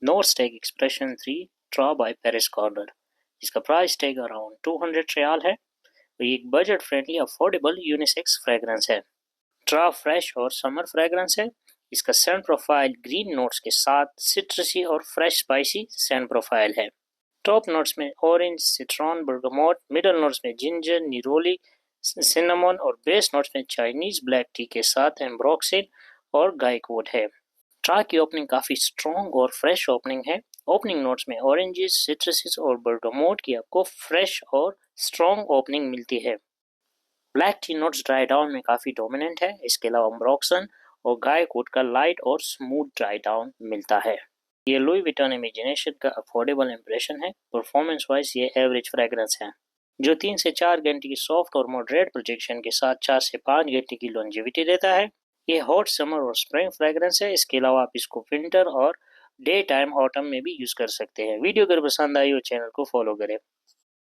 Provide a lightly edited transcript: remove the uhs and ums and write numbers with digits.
Notes tag expression 3 ट्रा by Paris Corner. इसका price tag around 200 रियाल है। ये एक budget friendly affordable unisex fragrance है। ट्रा फ्रेश और समर फ्रेग्रेंस है। इसका सेंट प्रोफाइल ग्रीन नोट्स के साथ सिट्रसी और फ्रेश स्पाइसी सेंट प्रोफाइल है। टॉप नोट्स में orange, citron, bergamot, middle notes में जिंजर, निरोली, सिनेमन और बेस नोट्स में चाइनीज ब्लैक टी के साथ एम्ब्रोक्सिन और गाइकवुड है। ट्रा की ओपनिंग काफ़ी स्ट्रॉन्ग और फ्रेश ओपनिंग है। ओपनिंग नोट्स में ऑरेंजेस, सिट्रसेस और बर्गामोट की आपको फ्रेश और स्ट्रॉन्ग ओपनिंग मिलती है। Black T notes dry down में काफ़ी डोमिनेंट है। इसके अलावा अम्ब्रोक्सन और गायकवुड का लाइट और स्मूथ ड्राई डाउन मिलता है। ये लुई विटन इमेजिनेशन का अफोर्डेबल इंप्रेशन है। परफॉर्मेंस वाइज ये एवरेज फ्रेग्रेंस है जो 3 से 4 घंटे की सॉफ्ट और मॉडरेट प्रोजेक्शन के साथ 4 से 5 घंटे की लॉन्जेविटी देता है। ये हॉट समर और स्प्रिंग फ्रेग्रेंस है। इसके अलावा आप इसको विंटर और डे टाइम ऑटम में भी यूज कर सकते हैं। वीडियो अगर पसंद आई हो चैनल को फॉलो करें।